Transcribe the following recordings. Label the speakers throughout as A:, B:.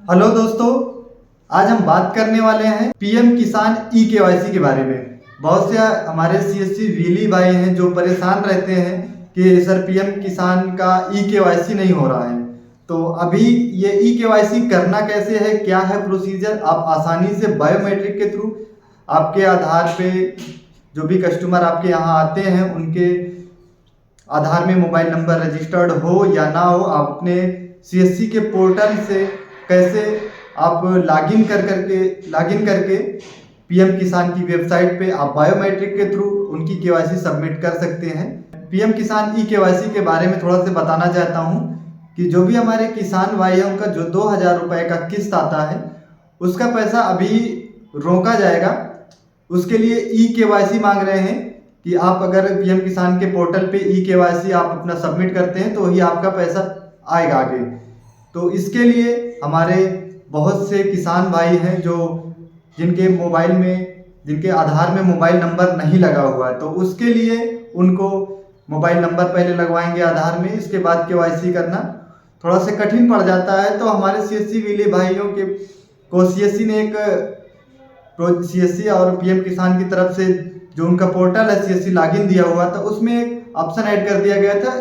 A: Hello दोस्तों, आज हम बात करने वाले हैं पीएम किसान ई केवाईसी के बारे में। बहुत से हमारे सीएससी वीली भाई हैं जो परेशान रहते हैं कि सर पीएम किसान का ई केवाईसी नहीं हो रहा है। तो अभी ये ई केवाईसी करना कैसे है, क्या है प्रोसीजर, आप आसानी से बायोमेट्रिक के थ्रू आपके आधार पे जो भी कस्टमर आपके यहाँ आते हैं उनके आधार में मोबाइल नंबर रजिस्टर्ड हो या ना हो, आप अपने सीएससी के पोर्टल से कैसे आप लॉगिन करके पीएम किसान की वेबसाइट पे आप बायोमेट्रिक के थ्रू उनकी केवाईसी सबमिट कर सकते हैं। पीएम किसान ई केवाईसी के बारे में थोड़ा सा बताना चाहता हूँ कि जो भी हमारे किसान भाई हैं उनका जो 2000 रुपये का किस्त आता है उसका पैसा अभी रोका जाएगा। उसके लिए ई केवाईसी मांग रहे हैं कि आप अगर पीएम किसान के पोर्टल पे ई केवाईसी आप अपना सबमिट करते हैं तो ही आपका पैसा आएगा आगे। तो इसके लिए हमारे बहुत से किसान भाई हैं जो जिनके आधार में मोबाइल नंबर नहीं लगा हुआ है, तो उसके लिए उनको मोबाइल नंबर पहले लगवाएंगे आधार में, इसके बाद केवाईसी करना थोड़ा सा कठिन पड़ जाता है। तो हमारे सीएससी वाले भाइयों को सीएससी ने सीएससी और पीएम किसान की तरफ से जो उनका पोर्टल है सीएससी लॉगिन दिया हुआ था, उसमें एक ऑप्शन ऐड कर दिया गया था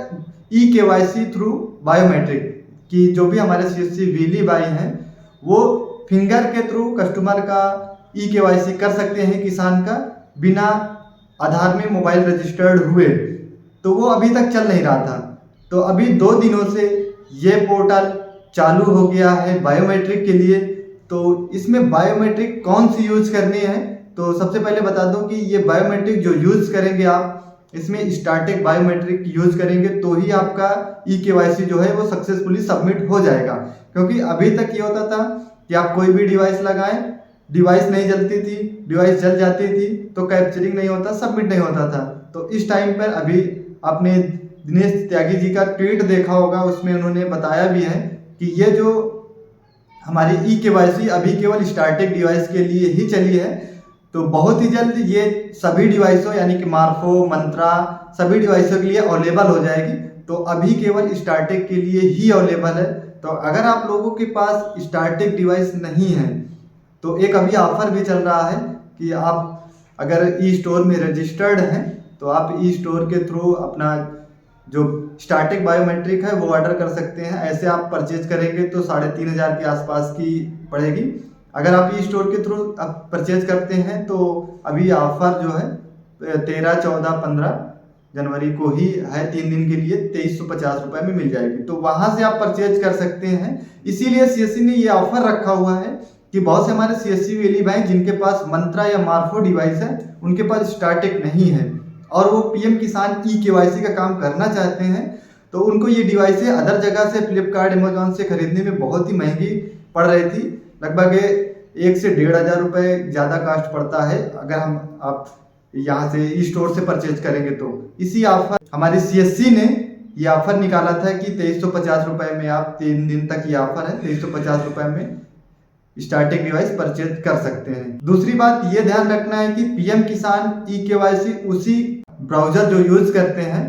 A: ई केवाईसी थ्रू बायोमेट्रिक, कि जो भी हमारे सीएससी वीली भाई हैं वो फिंगर के थ्रू कस्टमर का ई केवाईसी कर सकते हैं किसान का, बिना आधार में मोबाइल रजिस्टर्ड हुए। तो वो अभी तक चल नहीं रहा था, तो अभी 2 दिनों से ये पोर्टल चालू हो गया है बायोमेट्रिक के लिए। तो इसमें बायोमेट्रिक कौन सी यूज करनी है, तो सबसे पहले बता दूं कि ये बायोमेट्रिक जो यूज करेंगे आप, इसमें स्टैटिक बायोमेट्रिक यूज करेंगे तो ही आपका ई केवाईसी जो है वो सक्सेसफुली सबमिट हो जाएगा। क्योंकि अभी तक ये होता था कि आप कोई भी डिवाइस लगाएं, डिवाइस नहीं जलती थी, डिवाइस जल जाती थी तो कैप्चरिंग नहीं होता, सबमिट नहीं होता था। तो इस टाइम पर अभी आपने दिनेश त्यागी जी का ट्वीट देखा होगा, उसमें उन्होंने बताया भी है कि ये जो हमारी ई केवाईसी अभी केवल स्टैटिक डिवाइस के लिए ही चली है, तो बहुत ही जल्द ये सभी डिवाइसों यानी कि मार्फो, मंत्रा, सभी डिवाइसों के लिए अवेलेबल हो जाएगी। तो अभी केवल स्टैटिक के लिए ही अवेलेबल है। तो अगर आप लोगों के पास स्टैटिक डिवाइस नहीं है तो एक अभी ऑफर भी चल रहा है कि आप अगर ई स्टोर में रजिस्टर्ड हैं तो आप ई स्टोर के थ्रू अपना जो स्टैटिक बायोमेट्रिक है वो ऑर्डर कर सकते हैं। ऐसे आप परचेज करेंगे तो 3500 के आसपास की पड़ेगी। अगर आप ई स्टोर के थ्रू आप परचेज करते हैं तो अभी ऑफर जो है 13, 14, 15 जनवरी को ही है, 3 दिन के लिए 2350 रुपये में मिल जाएगी। तो वहां से आप परचेज कर सकते हैं। इसीलिए सीएससी ने ये ऑफर रखा हुआ है कि बहुत से हमारे सीएससी वाली भाई जिनके पास मंत्रा या मार्फो डिवाइस है, उनके पास स्टैटिक नहीं है और वो पीएम किसान ई केवाईसी का काम करना चाहते हैं, तो उनको ये डिवाइसें अदर जगह से फ्लिपकार्ट, अमेजोन से खरीदने में बहुत ही महंगी पड़ रही थी। लगभग 1 से 1500 रुपये ज़्यादा कास्ट पड़ता है अगर आप यहाँ से ई स्टोर से परचेज करेंगे। तो इसी ऑफर हमारी सीएससी ने ये ऑफर निकाला था कि 2350 रुपये में आप 3 दिन तक ये ऑफर है, 2350 रुपये में स्टैटिक डिवाइस परचेज कर सकते हैं। दूसरी बात ये ध्यान रखना है कि पीएम किसान ई केवाईसी उसी ब्राउजर जो यूज करते हैं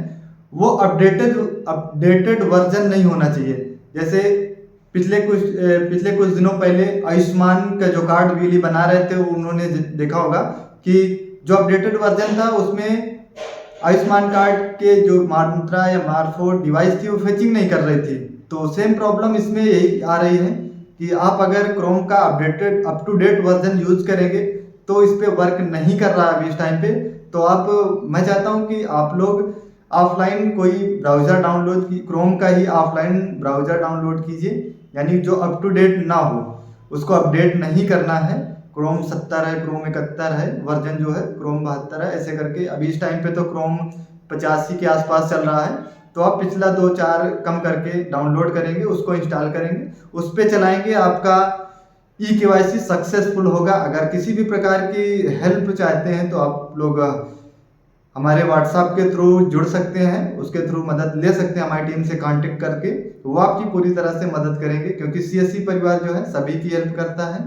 A: वो अपडेटेड वर्जन नहीं होना चाहिए। जैसे पिछले कुछ दिनों पहले आयुष्मान का जो कार्ड वीली बना रहे थे, उन्होंने देखा होगा कि जो अपडेटेड वर्जन था उसमें आयुष्मान कार्ड के जो मंत्रा या मार्फो डिवाइस थी वो फेचिंग नहीं कर रही थी। तो सेम प्रॉब्लम इसमें यही आ रही है कि आप अगर क्रोम का updated up to date version use करेंगे तो इस पे वर्क नहीं कर रहा है अभी इस टाइम पे। तो मैं चाहता हूँ कि आप लोग ऑफलाइन कोई ब्राउज़र डाउनलोड की, क्रोम का ही ऑफलाइन ब्राउज़र डाउनलोड कीजिए, यानी जो अप टू डेट ना हो उसको अपडेट नहीं करना है। क्रोम 70 है, क्रोम 71 है, वर्जन जो है क्रोम 72 है, ऐसे करके अभी इस टाइम पे तो क्रोम 85 के आसपास चल रहा है। तो आप पिछला 2-4 कम करके डाउनलोड करेंगे, उसको इंस्टॉल करेंगे, उस पर चलाएंगे, आपका ई केवाईसी सक्सेसफुल होगा। अगर किसी भी प्रकार की हेल्प चाहते हैं तो आप लोग हमारे व्हाट्सएप के थ्रू जुड़ सकते हैं, उसके थ्रू मदद ले सकते हैं हमारी टीम से कांटेक्ट करके। वो आपकी पूरी तरह से मदद करेंगे क्योंकि सीएससी परिवार जो है सभी की हेल्प करता है।